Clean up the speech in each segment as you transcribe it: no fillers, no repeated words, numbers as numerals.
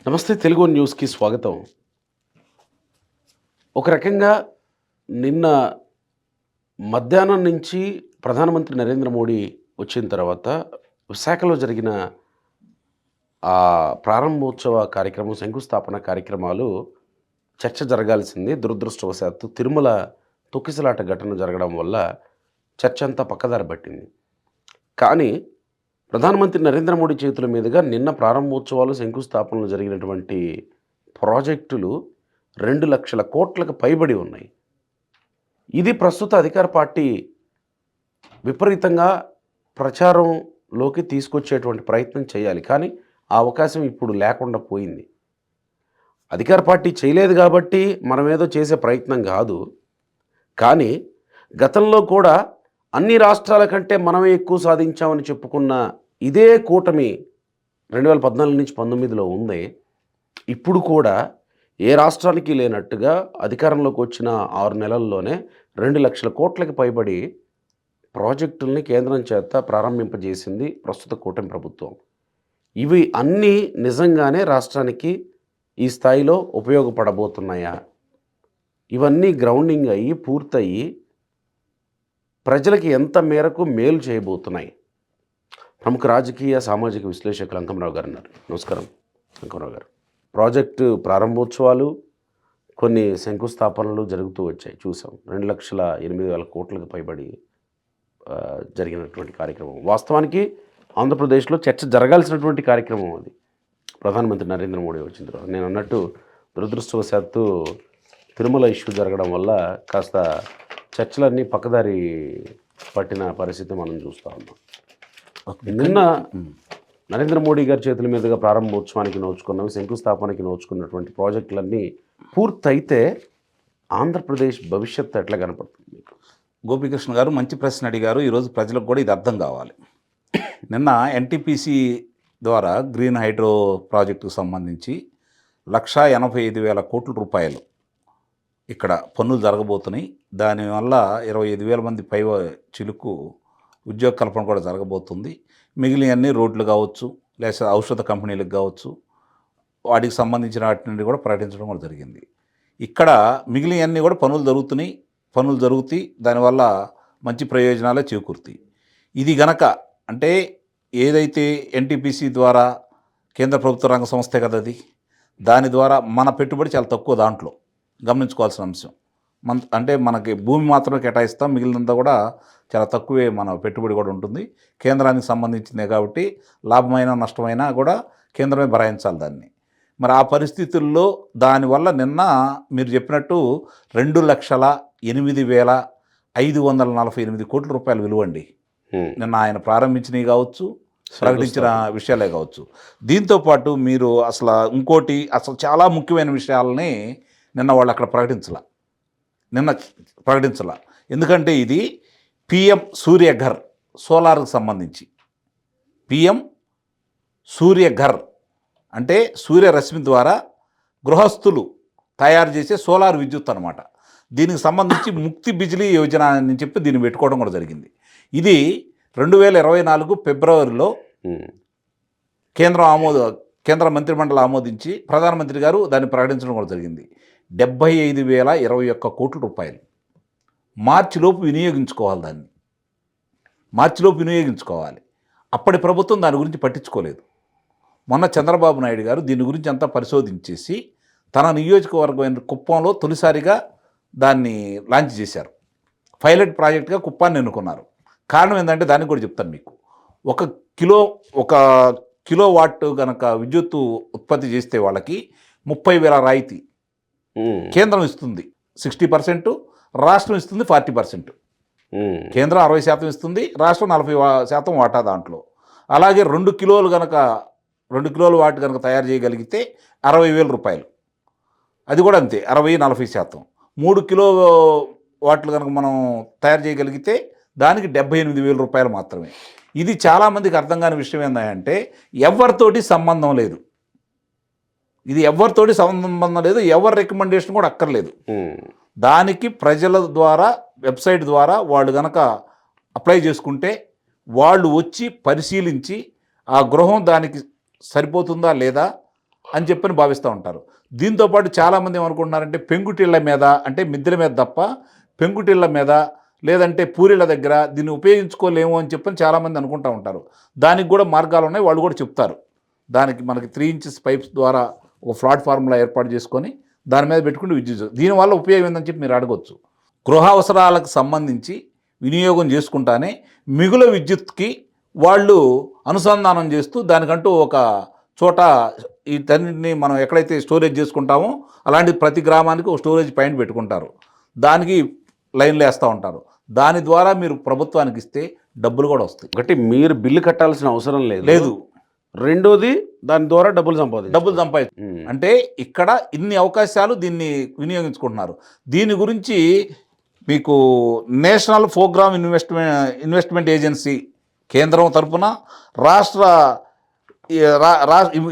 నమస్తే తెలుగు న్యూస్కి స్వాగతం. ఒక రకంగా నిన్న మధ్యాహ్నం నుంచి ప్రధానమంత్రి నరేంద్ర మోడీ వచ్చిన తర్వాత విశాఖలో జరిగిన ప్రారంభోత్సవ కార్యక్రమం, శంకుస్థాపన కార్యక్రమాలు చర్చ జరగాల్సింది. దురదృష్టవశాత్తు తిరుమల తొక్కిసలాట ఘటన జరగడం వల్ల చర్చ అంతా పక్కదారి పట్టింది. కానీ ప్రధానమంత్రి నరేంద్ర మోడీ చేతుల మీదుగా నిన్న ప్రారంభోత్సవాలు, శంకుస్థాపనలు జరిగినటువంటి ప్రాజెక్టులు 2,00,000 కోట్లకు పైబడి ఉన్నాయి. ఇది ప్రస్తుత అధికార పార్టీ విపరీతంగా ప్రచారంలోకి తీసుకొచ్చేటువంటి ప్రయత్నం చేయాలి. కానీ ఆ అవకాశం ఇప్పుడు లేకుండా పోయింది. అధికార పార్టీ చేయలేదు కాబట్టి మనమేదో చేసే ప్రయత్నం కాదు. కానీ గతంలో కూడా అన్ని రాష్ట్రాల కంటే మనమే ఎక్కువ సాధించామని చెప్పుకున్న ఇదే కూటమి 2014 నుంచి 19లో ఉంది. ఇప్పుడు కూడా ఏ రాష్ట్రానికి లేనట్టుగా అధికారంలోకి వచ్చిన 6 నెలల్లోనే 2,00,000 కోట్లకి పైబడి ప్రాజెక్టుల్ని కేంద్రం చేత ప్రారంభింపజేసింది ప్రస్తుత కూటమి ప్రభుత్వం. ఇవి అన్నీ నిజంగానే రాష్ట్రానికి ఈ స్థాయిలో ఉపయోగపడబోతున్నాయా? ఇవన్నీ గ్రౌండింగ్ అయ్యి పూర్తయి ప్రజలకి ఎంత మేరకు మేలు చేయబోతున్నాయి? ప్రముఖ రాజకీయ సామాజిక విశ్లేషకులు అంకమరావు గారు ఉన్నారు. నమస్కారం అంకమరావు గారు. ప్రాజెక్టు ప్రారంభోత్సవాలు, కొన్ని శంకుస్థాపనలు జరుగుతూ వచ్చాయి, చూసాం. 2,08,000 కోట్లకు పైబడి జరిగినటువంటి కార్యక్రమం. వాస్తవానికి ఆంధ్రప్రదేశ్లో చర్చ జరగాల్సినటువంటి కార్యక్రమం అది. ప్రధానమంత్రి నరేంద్ర మోడీ వచ్చిన తర్వాత నేను అన్నట్టు దురదృష్టవశాత్తు తిరుమల ఇష్యూ జరగడం వల్ల కాస్త చర్చలన్నీ పక్కదారి పట్టిన పరిస్థితి మనం చూస్తూ ఉన్నాం. నిన్న నరేంద్ర మోడీ గారి చేతుల మీదుగా ప్రారంభోత్సవానికి నోచుకున్నాం, శంకుస్థాపనకి నోచుకున్నటువంటి ప్రాజెక్టులన్నీ పూర్తయితే ఆంధ్రప్రదేశ్ భవిష్యత్తు ఎట్లా కనపడుతుంది మీకు? గోపీకృష్ణ గారు మంచి ప్రశ్న అడిగారు. ఈరోజు ప్రజలకు కూడా ఇది అర్థం కావాలి. నిన్న ఎన్టీపీసీ ద్వారా గ్రీన్ హైడ్రో ప్రాజెక్టుకు సంబంధించి 1,85,000 కోట్ల రూపాయలు ఇక్కడ పన్నులు జరగబోతున్నాయి. దానివల్ల 25,000 మంది పై చిలుకు ఉద్యోగ కల్పన కూడా జరగబోతుంది. మిగిలినవన్నీ రోడ్లు కావచ్చు, లేదా ఔషధ కంపెనీలకు కావచ్చు, వాటికి సంబంధించిన వాటిని కూడా ప్రకటించడం కూడా జరిగింది. ఇక్కడ మిగిలినవన్నీ కూడా పనులు జరుగుతాయి. దానివల్ల మంచి ప్రయోజనాలే చేకూరుతాయి. ఇది గనక అంటే ఏదైతే ఎన్టీపీసీ ద్వారా కేంద్ర ప్రభుత్వ రంగ సంస్థే కదా అది, దాని ద్వారా మన పెట్టుబడి చాలా తక్కువ. దాంట్లో గమనించుకోవాల్సిన అంశం అంటే మనకి భూమి మాత్రమే కేటాయిస్తాం, మిగిలినంతా కూడా చాలా తక్కువే మన పెట్టుబడి కూడా ఉంటుంది. కేంద్రానికి సంబంధించిందే కాబట్టి లాభమైనా నష్టమైనా కూడా కేంద్రమే భరాయించాలి దాన్ని. మరి ఆ పరిస్థితుల్లో దానివల్ల నిన్న మీరు చెప్పినట్టు 2,08,548 కోట్ల రూపాయలు విలువండి నిన్న ఆయన ప్రారంభించినవి కావచ్చు, ప్రకటించిన విషయాలే కావచ్చు. దీంతోపాటు మీరు ఇంకోటి చాలా ముఖ్యమైన విషయాలని నిన్న వాళ్ళు అక్కడ ప్రకటించాల. ఎందుకంటే ఇది పిఎం సూర్యఘర్ సోలార్కి సంబంధించి. పిఎం సూర్యఘర్ అంటే సూర్యరశ్మి ద్వారా గృహస్థులు తయారు చేసే సోలార్ విద్యుత్ అనమాట. దీనికి సంబంధించి ముక్తి బిజిలీ యోజన అని చెప్పి దీన్ని పెట్టుకోవడం కూడా జరిగింది. ఇది 2024 ఫిబ్రవరిలో కేంద్ర మంత్రిమండలి ఆమోదించి ప్రధానమంత్రి గారు దాన్ని ప్రకటించడం కూడా జరిగింది. 75,021 కోట్ల రూపాయలు మార్చిలోపు వినియోగించుకోవాలి. అప్పటి ప్రభుత్వం దాని గురించి పట్టించుకోలేదు. మొన్న చంద్రబాబు నాయుడు గారు దీని గురించి అంతా పరిశోధించేసి తన నియోజకవర్గమైన కుప్పంలో తొలిసారిగా దాన్ని లాంచ్ చేశారు. పైలట్ ప్రాజెక్ట్గా కుప్పాన్ని ఎన్నుకున్నారు. కారణం ఏంటంటే దానికి కూడా చెప్తాను మీకు. ఒక కిలో వాట్ కనుక విద్యుత్తు ఉత్పత్తి చేస్తే వాళ్ళకి 30,000 రాయితీ కేంద్రం ఇస్తుంది. 60%, రాష్ట్రం ఇస్తుంది 40%. కేంద్రం 60% ఇస్తుంది, రాష్ట్రం 40% వాటా దాంట్లో. అలాగే 2 కిలోల వాట్ కనుక తయారు చేయగలిగితే 60,000 రూపాయలు. అది కూడా అంతే, 60-40%. 3 కిలో వాట్లు కనుక మనం తయారు చేయగలిగితే దానికి 78,000 రూపాయలు మాత్రమే. ఇది చాలామందికి అర్థం కాని విషయం ఏంటంటే ఎవరితోటి సంబంధం లేదు. ఎవరి రికమెండేషన్ కూడా అక్కర్లేదు. దానికి ప్రజల ద్వారా వెబ్సైట్ ద్వారా వాళ్ళు కనుక అప్లై చేసుకుంటే వాళ్ళు వచ్చి పరిశీలించి ఆ గృహం దానికి సరిపోతుందా లేదా, అని చెప్పని భావిస్తూ ఉంటారు. దీంతోపాటు చాలామంది ఏమనుకుంటున్నారంటే పెంకుటిళ్ళ మీద, అంటే మిద్దెల మీద తప్ప పెంకుటిళ్ళ మీద లేదంటే పూరిళ్ళ దగ్గర దీన్ని ఉపయోగించుకోలేము అని చెప్పని చాలామంది అనుకుంటూ ఉంటారు. దానికి కూడా మార్గాలు ఉన్నాయి, వాళ్ళు కూడా చెప్తారు. దానికి మనకి 3 ఇంచెస్ పైప్స్ ద్వారా ఒక ప్లాట్ఫామ్లా ఏర్పాటు చేసుకొని దాని మీద పెట్టుకుంటే విద్యుత్, దీనివల్ల ఉపయోగం ఏందని చెప్పి మీరు అడగొచ్చు. గృహ అవసరాలకు సంబంధించి వినియోగం చేసుకుంటానే మిగుల విద్యుత్కి వాళ్ళు అనుసంధానం చేస్తూ దానికంటూ ఒక చోట వీటన్నిటిని మనం ఎక్కడైతే స్టోరేజ్ చేసుకుంటామో అలాంటి ప్రతి గ్రామానికి ఒక స్టోరేజ్ పాయింట్ పెట్టుకుంటారు. దానికి లైన్లు వేస్తూ ఉంటారు. దాని ద్వారా మీరు ప్రభుత్వానికి ఇస్తే డబ్బులు కూడా వస్తాయి. ఒకటి మీరు బిల్లు కట్టాల్సిన అవసరం లేదు. రెండోది దాని ద్వారా డబ్బులు సంపాదించు. అంటే ఇక్కడ ఇన్ని అవకాశాలు దీన్ని వినియోగించుకుంటున్నారు. దీని గురించి మీకు నేషనల్ ప్రోగ్రామ్ ఇన్వెస్ట్మెంట్ ఏజెన్సీ కేంద్రం తరపున, రాష్ట్ర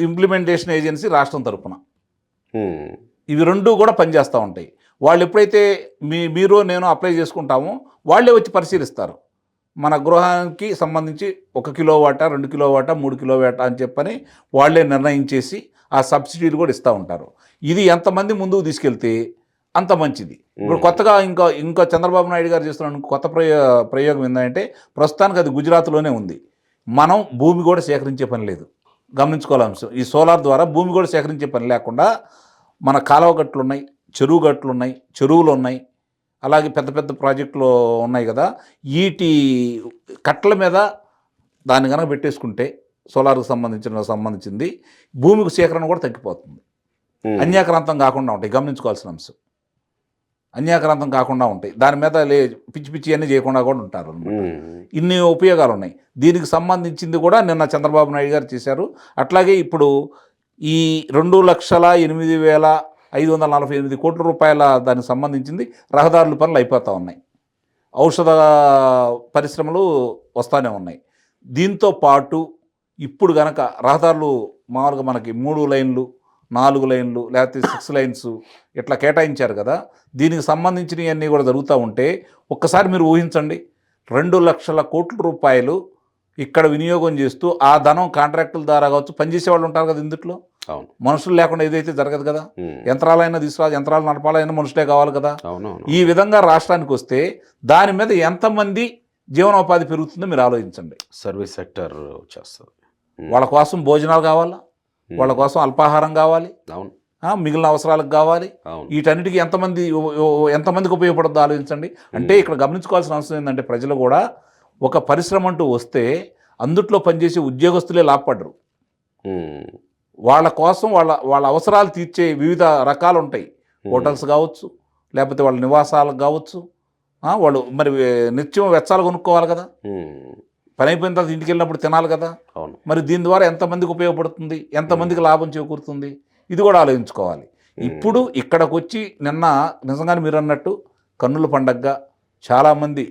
ఇంప్లిమెంటేషన్ ఏజెన్సీ రాష్ట్రం తరపున ఇవి రెండు కూడా పనిచేస్తూ ఉంటాయి. వాళ్ళు ఎప్పుడైతే మీరు నేను అప్లై చేసుకుంటామో వాళ్ళే వచ్చి పరిశీలిస్తారు. మన గృహానికి సంబంధించి 1 కిలోవాట, 2 కిలోవాట, 3 కిలోవాట అని చెప్పని వాళ్ళే నిర్ణయించేసి ఆ సబ్సిడీలు కూడా ఇస్తూ ఉంటారు. ఇది ఎంతమంది ముందుకు తీసుకెళ్తే అంత మంచిది. ఇప్పుడు కొత్తగా ఇంకా చంద్రబాబు నాయుడు గారు చేస్తున్న కొత్త ప్రయోగం ఏంటంటే, ప్రస్తుతానికి అది గుజరాత్లోనే ఉంది. మనం భూమి కూడా సేకరించే పని లేదు, గమనించుకోవాలి అంశం. ఈ సోలార్ ద్వారా భూమి కూడా సేకరించే పని లేకుండా మన కాలువ గట్లు ఉన్నాయి, చెరువు గట్లు ఉన్నాయి, చెరువులు ఉన్నాయి, అలాగే పెద్ద పెద్ద ప్రాజెక్టులు ఉన్నాయి కదా, వీటి కట్టల మీద దాన్ని కనుక పెట్టేసుకుంటే సోలార్కి సంబంధించింది భూమికి సేకరణ కూడా తగ్గిపోతుంది. అన్యాక్రాంతం కాకుండా ఉంటాయి, గమనించుకోవాల్సిన అంశం. అన్యాక్రాంతం కాకుండా ఉంటాయి, దాని మీద పిచ్చి పిచ్చి అన్నీ చేయకుండా కూడా ఉంటారు. ఇన్ని ఉపయోగాలు ఉన్నాయి. దీనికి సంబంధించింది కూడా నిన్న చంద్రబాబు నాయుడు గారు చేశారు. అట్లాగే ఇప్పుడు ఈ 2,08,548 కోట్ల రూపాయల దానికి సంబంధించింది రహదారుల పనులు అయిపోతూ ఉన్నాయి. ఔషధ పరిశ్రమలు వస్తూనే ఉన్నాయి. దీంతో పాటు ఇప్పుడు గనక రహదారులు మామూలుగా మనకి 3 లైన్లు, 4 లైన్లు, లేకపోతే 6 లైన్స్ ఇట్లా కేటాయించారు కదా, దీనికి సంబంధించినవన్నీ కూడా జరుగుతూ ఉంటే ఒక్కసారి మీరు ఊహించండి, 2 లక్షల కోట్ల రూపాయలు ఇక్కడ వినియోగం చేస్తూ ఆ ధనం కాంట్రాక్టుల ద్వారా కావచ్చు, పనిచేసే వాళ్ళు ఉంటారు కదా ఇందులో, మనుషులు లేకుండా ఏదైతే జరగదు కదా, యంత్రాలైనా యంత్రాలు నడపాలైనా మనుషులే కావాలి కదా. ఈ విధంగా రాష్ట్రానికి వస్తే దాని మీద ఎంతమంది జీవనోపాధి పెరుగుతుందో మీరు ఆలోచించండి. సర్వీస్ సెక్టర్ వచ్చేస్తుంది. వాళ్ళ కోసం భోజనాలు కావాలా, వాళ్ళ కోసం అల్పాహారం కావాలి, మిగిలిన అవసరాలకు కావాలి. వీటన్నిటికీ ఎంతమందికి ఉపయోగపడుతుందో ఆలోచించండి. అంటే ఇక్కడ గమనించుకోవాల్సిన అవసరం ఏంటంటే, ప్రజలు కూడా ఒక పరిశ్రమ అంటూ వస్తే అందుట్లో పనిచేసే ఉద్యోగస్తులే లాభపడరు. వాళ్ళ కోసం వాళ్ళ అవసరాలు తీర్చే వివిధ రకాలు ఉంటాయి. హోటల్స్ కావచ్చు, లేకపోతే వాళ్ళ నివాసాలకు కావచ్చు. వాళ్ళు మరి నిత్యం వెచ్చాలు కొనుక్కోవాలి కదా, పని అయిపోయిన తర్వాత ఇంటికి వెళ్ళినప్పుడు తినాలి కదా. మరి దీని ద్వారా ఎంతమందికి ఉపయోగపడుతుంది, ఎంతమందికి లాభం చేకూరుతుంది, ఇది కూడా ఆలోచించుకోవాలి. ఇప్పుడు ఇక్కడికి వచ్చి నిజంగానే మీరు అన్నట్టు కన్నుల పండగగా చాలామంది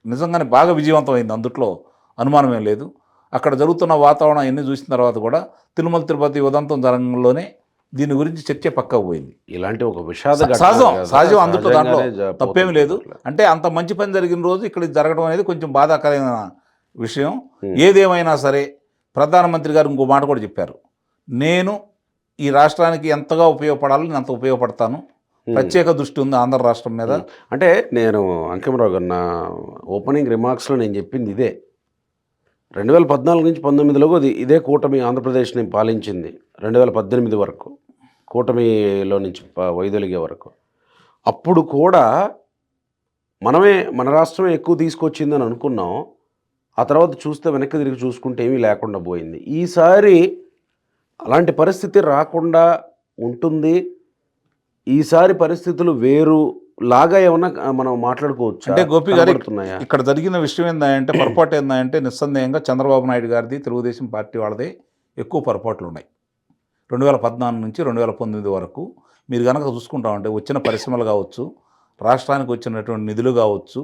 నిజంగానే బాగా విజయవంతమైంది, అందుట్లో అనుమానమేం లేదు. అక్కడ జరుగుతున్న వాతావరణం అన్నీ చూసిన తర్వాత కూడా తిరుమల తిరుపతి ఉదంతం జరగంలోనే దీని గురించి చర్చ పక్కకు పోయింది. ఇలాంటి ఒక విషాద సహజం, అందుట్లో దాంట్లో తప్పేమీ లేదు. అంటే అంత మంచి పని జరిగిన రోజు ఇక్కడ జరగడం అనేది కొంచెం బాధాకరమైన విషయం. ఏదేమైనా సరే ప్రధానమంత్రి గారు ఇంకో మాట కూడా చెప్పారు, నేను ఈ రాష్ట్రానికి ఎంతగా ఉపయోగపడాలో నేను అంత ఉపయోగపడతాను, ప్రత్యేక దృష్టి ఉంది ఆంధ్ర రాష్ట్రం మీద. అంటే నేను అంకమరావు గారు నా ఓపెనింగ్ రిమార్క్స్లో నేను చెప్పింది ఇదే. 2014 నుంచి 19లో ఇదే కూటమి ఆంధ్రప్రదేశ్ని పాలించింది. 2018 వరకు కూటమిలో నుంచి వైదొలిగే వరకు. అప్పుడు కూడా మన రాష్ట్రమే ఎక్కువ తీసుకొచ్చిందని అనుకున్నాం. ఆ తర్వాత చూస్తే వెనక్కి తిరిగి చూసుకుంటే ఏమీ లేకుండా పోయింది. ఈసారి అలాంటి పరిస్థితి రాకుండా ఉంటుంది. ఈసారి పరిస్థితులు వేరు లాగా ఏమన్నా మనం మాట్లాడుకోవచ్చు. అంటే గోపి గారు, ఇక్కడ జరిగిన విషయం ఏంటంటే, పొరపాటు ఏంటంటే నిస్సందేహంగా చంద్రబాబు నాయుడు గారిది, తెలుగుదేశం పార్టీ వాళ్ళదే ఎక్కువ పొరపాట్లు ఉన్నాయి. 2014 నుంచి 2019 వరకు మీరు కనుక చూసుకుంటామంటే వచ్చిన పరిశ్రమలు కావచ్చు, రాష్ట్రానికి వచ్చినటువంటి నిధులు కావచ్చు,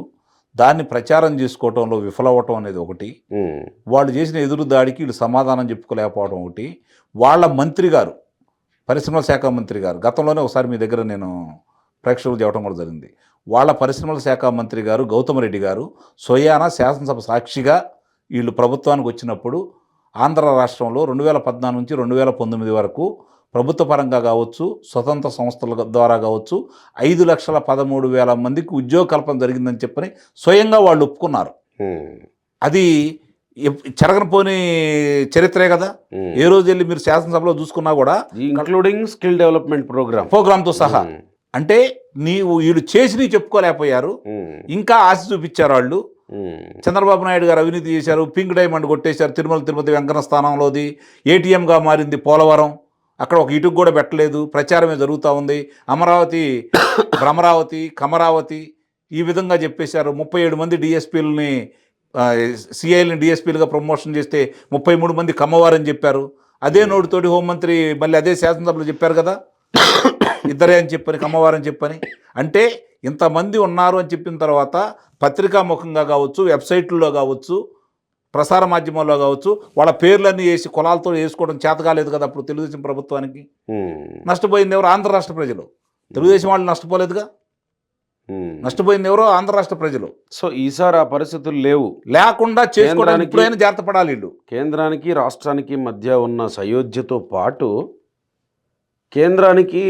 దాన్ని ప్రచారం చేసుకోవటంలో విఫలవటం అనేది ఒకటి, వాళ్ళు చేసిన ఎదురు దాడికి వీళ్ళు సమాధానం చెప్పుకోలేకపోవడం ఒకటి. వాళ్ళ మంత్రి గారు, పరిశ్రమల శాఖ మంత్రి గారు, గతంలోనే ఒకసారి మీ దగ్గర నేను ప్రేక్షకులు చెప్పడం కూడా జరిగింది, వాళ్ళ పరిశ్రమల శాఖ మంత్రి గారు గౌతమ్ రెడ్డి గారు స్వయాన శాసనసభ సాక్షిగా వీళ్ళు ప్రభుత్వానికి వచ్చినప్పుడు ఆంధ్ర రాష్ట్రంలో 2014 నుంచి 2019 వరకు ప్రభుత్వ పరంగా కావచ్చు, స్వతంత్ర సంస్థల ద్వారా కావచ్చు 5,13,000 మందికి ఉద్యోగ కల్పన జరిగిందని చెప్పని స్వయంగా వాళ్ళు ఒప్పుకున్నారు. అది చెరగనిపోని చరిత్రే కదా. ఏ రోజు వెళ్ళి మీరు శాసనసభలో చూసుకున్నా కూడా ఇంక్లూడింగ్ స్కిల్ డెవలప్మెంట్ ప్రోగ్రామ్తో సహా. అంటే వీళ్ళు చేసి చెప్పుకోలేకపోయారు, ఇంకా ఆశ చూపించారు వాళ్ళు. చంద్రబాబు నాయుడు గారు అవినీతి చేశారు, పింక్ డైమండ్ కొట్టేశారు, తిరుపతి వెంకన్న స్థానంలోది ఏటీఎంగా మారింది పోలవరం, అక్కడ ఒక ఇటుకు కూడా పెట్టలేదు, ప్రచారమే జరుగుతూ ఉంది. అమరావతి భ్రమరావతి కమరావతి ఈ విధంగా చెప్పేశారు. 37 మంది డిఎస్పీలని సిఐలని డిఎస్పీలుగా ప్రమోషన్ చేస్తే 33 మంది కమ్మవారని చెప్పారు. అదే నోటితోటి హోంమంత్రి మళ్ళీ అదే శాసనసభలో చెప్పారు కదా, ఇద్దరే అని చెప్పని కమ్మవారని చెప్పని. అంటే ఇంతమంది ఉన్నారు అని చెప్పిన తర్వాత పత్రికాముఖంగా కావచ్చు, వెబ్సైట్లలో కావచ్చు, ప్రసార మాధ్యమాల్లో కావచ్చు, వాళ్ళ పేర్లన్నీ వేసి కులాలతో వేసుకోవడం చేత కాలేదు కదా అప్పుడు తెలుగుదేశం ప్రభుత్వానికి. నష్టపోయింది ఎవరు? ఆంధ్ర రాష్ట్ర ప్రజలు. తెలుగుదేశం వాళ్ళు నష్టపోలేదుగా. నష్టపోయింది ఎవరో? ఆంధ్ర రాష్ట్ర ప్రజలు. సో ఈసారి ఆ పరిస్థితులు లేవు, లేకుండా చేసుకోవడానికి ఇప్పుడైనా జాగ్రత్త పడాలి వీళ్ళు. కేంద్రానికి రాష్ట్రానికి మధ్య ఉన్న సయోధ్యతో పాటు కేంద్రానికి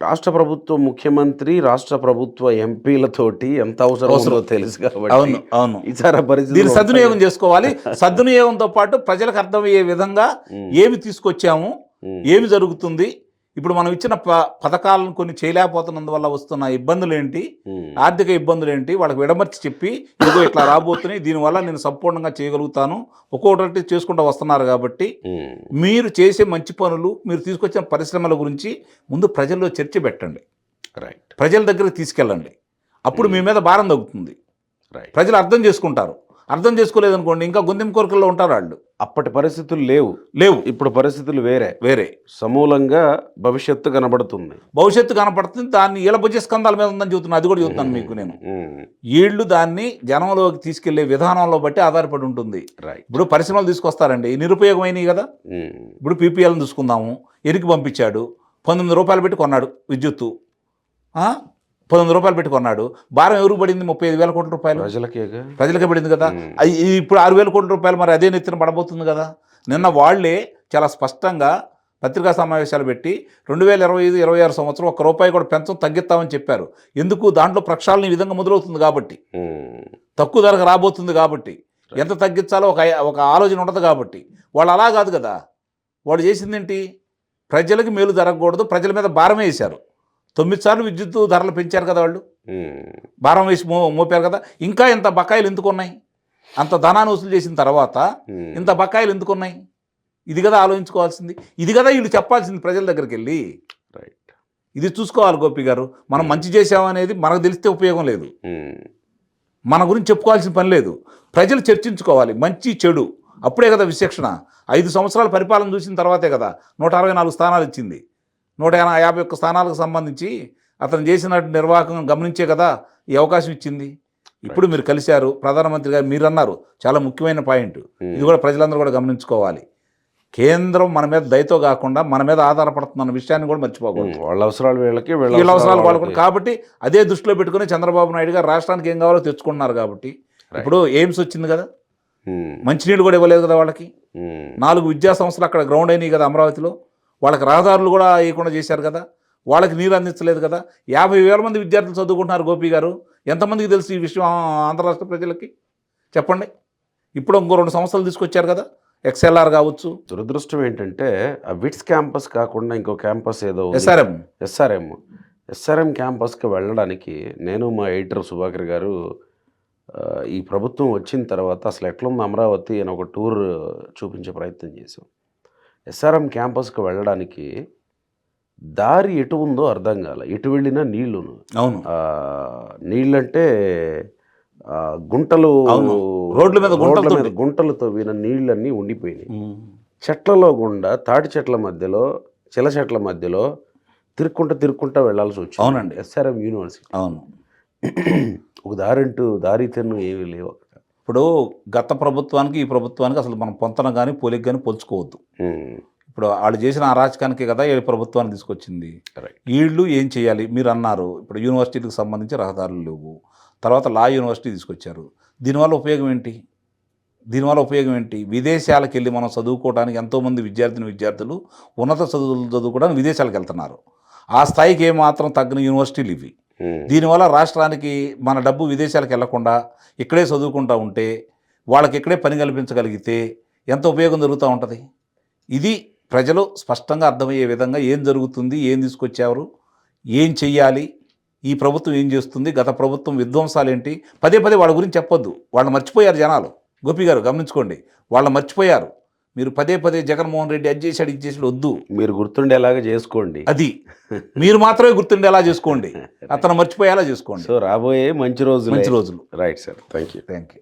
రాష్ట్ర ప్రభుత్వ ముఖ్యమంత్రి, రాష్ట్ర ప్రభుత్వ ఎంపీలతోటి ఎంత అవసరమో తెలుసు కాబట్టి అవును ఈసారి పరిస్థితి సద్వినియోగం చేసుకోవాలి. సద్వినియోగంతో పాటు ప్రజలకు అర్థమయ్యే విధంగా ఏమి తీసుకొచ్చాము, ఏమి జరుగుతుంది, ఇప్పుడు మనం ఇచ్చిన పథకాలను కొన్ని చేయలేకపోతున్నందువల్ల వస్తున్న ఇబ్బందులు ఏంటి, ఆర్థిక ఇబ్బందులు ఏంటి, వాళ్ళకి విడమర్చి చెప్పి ఇదిగో ఇట్లా రాబోతున్నాయి, దీనివల్ల నేను సంపూర్ణంగా చేయగలుగుతాను, ఒక్కొక్కటి చేసుకుంటూ వస్తున్నారు. కాబట్టి మీరు చేసే మంచి పనులు, మీరు తీసుకొచ్చిన పరిశ్రమల గురించి ముందు ప్రజల్లో చర్చ పెట్టండి, ప్రజల దగ్గరికి తీసుకెళ్ళండి. అప్పుడు మీ మీద భారం తగ్గుతుంది, ప్రజలు అర్థం చేసుకుంటారు. అర్థం చేసుకోలేదనుకోండి ఇంకా గొంతెం కోరికల్లో ఉంటారు వాళ్ళు. అప్పటి పరిస్థితులు లేవు, ఇప్పుడు పరిస్థితులు వేరే సమూలంగా భవిష్యత్తు కనబడుతుంది. దాన్ని ఈల భుజ స్కంధాల మీద ఉందని చెబుతున్నాను, అది కూడా చెబుతాను మీకు నేను. వీళ్ళు దాన్ని జనంలోకి తీసుకెళ్లే విధానంలో బట్టి ఆధారపడి ఉంటుంది. ఇప్పుడు పరిశ్రమలు తీసుకొస్తారండి, నిరుపయోగమైనవి కదా. ఇప్పుడు పీపీఎల్ని చూసుకుందాము, ఎరికి పంపించాడు, 19 రూపాయలు పెట్టి కొన్నాడు విద్యుత్తు, 19 రూపాయలు పెట్టి కొన్నాడు. భారం ఎవరికి పడింది? 35,000 కోట్ల రూపాయలు ప్రజలకే పడింది కదా. ఇప్పుడు 6,000 కోట్ల రూపాయలు మరి అదే నెత్తిన పడబోతుంది కదా. నిన్న వాళ్లే చాలా స్పష్టంగా పత్రికా సమావేశాలు పెట్టి 2025-26 సంవత్సరం ₹1 కూడా పెంచం తగ్గిస్తామని చెప్పారు. ఎందుకు? దాంట్లో ప్రక్షాళన ఈ విధంగా మొదలవుతుంది కాబట్టి, తక్కువ ధరకు రాబోతుంది కాబట్టి, ఎంత తగ్గించాలో ఒక ఆలోచన ఉండదు కాబట్టి. వాళ్ళు అలా కాదు కదా, వాళ్ళు చేసిందేంటి? ప్రజలకి మేలు జరగకూడదు, ప్రజల మీద భారమే వేశారు. 9 సార్లు విద్యుత్ ధరలు పెంచారు కదా వాళ్ళు, భారం వేసి మోపారు కదా. ఇంకా ఇంత బకాయిలు ఎందుకున్నాయి? అంత ధనాన్ని వసూలు చేసిన తర్వాత ఇంత బకాయిలు ఎందుకున్నాయి? ఇది కదా ఆలోచించుకోవాల్సింది, ఇది కదా వీళ్ళు చెప్పాల్సింది ప్రజల దగ్గరికి వెళ్ళి. ఇది చూసుకోవాలి గోపి గారు. మనం మంచి చేసామనేది మనకు తెలిస్తే ఉపయోగం లేదు, మన గురించి చెప్పుకోవాల్సిన పని లేదు. ప్రజలు చర్చించుకోవాలి మంచి చెడు, అప్పుడే కదా విచక్షణ. 5 సంవత్సరాల పరిపాలన చూసిన తర్వాతే కదా 164 స్థానాలు ఇచ్చింది. 151 స్థానాలకు సంబంధించి అతను చేసిన నిర్వాహకం గమనించే కదా ఈ అవకాశం ఇచ్చింది. ఇప్పుడు మీరు కలిశారు, ప్రధానమంత్రి గారు మీరు అన్నారు, చాలా ముఖ్యమైన పాయింట్. ఇది కూడా ప్రజలందరూ కూడా గమనించుకోవాలి. కేంద్రం మన మీద దయతో కాకుండా మన మీద ఆధారపడుతున్న విషయాన్ని కూడా మర్చిపోకూడదు. వాళ్ళ అవసరాలు వీళ్ళకి, వీళ్ళ అవసరాలు వాళ్ళకు. కాబట్టి అదే దృష్టిలో పెట్టుకుని చంద్రబాబు నాయుడు గారు రాష్ట్రానికి ఏం కావాలో తెచ్చుకుంటున్నారు. కాబట్టి ఇప్పుడు ఎయిమ్స్ వచ్చింది కదా, మంచినీళ్ళు కూడా ఇవ్వలేదు కదా వాళ్ళకి. 4 విద్యా సంస్థలు అక్కడ గ్రౌండ్ అయినాయి కదా అమరావతిలో. వాళ్ళకి రహదారులు కూడా వేయకుండా చేశారు కదా, వాళ్ళకి నీరు అందించలేదు కదా. 50,000 మంది విద్యార్థులు చదువుకుంటున్నారు గోపి గారు. ఎంతమందికి తెలుసు ఈ విషయం ఆంధ్ర రాష్ట్ర ప్రజలకి? చెప్పండి. ఇప్పుడు ఇంకో 2 సంవత్సరాలు తీసుకొచ్చారు కదా, XLR కావచ్చు. దురదృష్టం ఏంటంటే ఆ విట్స్ క్యాంపస్ కాకుండా ఇంకో క్యాంపస్ ఏదో SRM క్యాంపస్కి వెళ్ళడానికి నేను మా ఎడిటర్ సుభాకర్ గారు ఈ ప్రభుత్వం వచ్చిన తర్వాత అసలు ఎట్లుంది అమరావతి అని ఒక టూర్ చూపించే ప్రయత్నం చేసాం. SRM క్యాంపస్కి వెళ్ళడానికి దారి ఎటు ఉందో అర్థం కాల, ఎటు వెళ్ళినా నీళ్లును. అవును, నీళ్ళంటే గుంటలు, రోడ్ల మీద గుంటలు తవ్విన నీళ్ళన్నీ ఉండిపోయినాయి. చెట్లలో గుండా, తాటి చెట్ల మధ్యలో, చిల చెట్ల మధ్యలో తిరుక్కుంటా వెళ్ళాల్సి వచ్చింది. అవునండి, SRM యూనివర్సిటీ. అవును, ఒక దారి తెన్ను ఏమీ లేవు అక్కడ. ఇప్పుడు గత ప్రభుత్వానికి ఈ ప్రభుత్వానికి అసలు మనం పొంతన కానీ పోలిక కానీ పోల్చుకోవద్దు. ఇప్పుడు వాళ్ళు చేసిన అరాచకానికే కదా ఈ ప్రభుత్వాన్ని తీసుకొచ్చింది. వీళ్ళు ఏం చేయాలి మీరు అన్నారు. ఇప్పుడు యూనివర్సిటీలకు సంబంధించి రహదారులు లేవు, తర్వాత లా యూనివర్సిటీ తీసుకొచ్చారు. దీనివల్ల ఉపయోగం ఏంటి? దీనివల్ల ఉపయోగం ఏంటి? విదేశాలకు వెళ్ళి మనం చదువుకోవడానికి ఎంతోమంది విద్యార్థులు ఉన్నత చదువులు చదువుకోవడానికి విదేశాలకు వెళ్తున్నారు. ఆ స్థాయికి ఏమాత్రం తగ్గని యూనివర్సిటీలు ఇవి. దీనివల్ల రాష్ట్రానికి మన డబ్బు విదేశాలకు వెళ్లకుండా ఇక్కడే చదువుకుంటూ ఉంటే, వాళ్ళకి ఇక్కడే పని కల్పించగలిగితే ఎంత ఉపయోగం జరుగుతూ ఉంటుంది. ఇది ప్రజలు స్పష్టంగా అర్థమయ్యే విధంగా ఏం జరుగుతుంది, ఏం తీసుకొచ్చారు, ఏం చెయ్యాలి, ఈ ప్రభుత్వం ఏం చేస్తుంది, గత ప్రభుత్వం విధ్వంసాలు ఏంటి, పదే వాళ్ళ గురించి చెప్పొద్దు. వాళ్ళు మర్చిపోయారు జనాలు. గోపి గారు గమనించుకోండి, వాళ్ళు మర్చిపోయారు. మీరు పదే జగన్మోహన్ రెడ్డి అది చేశాడు ఇది చేసాడు వద్దు. మీరు గుర్తుండేలాగా చేసుకోండి. అది మీరు మాత్రమే గుర్తుండేలా చేసుకోండి, అతను మర్చిపోయేలా చేసుకోండి. సో రాబోయే మంచి రోజులు. మంచి రోజులు. Right sir, thank you. Thank you.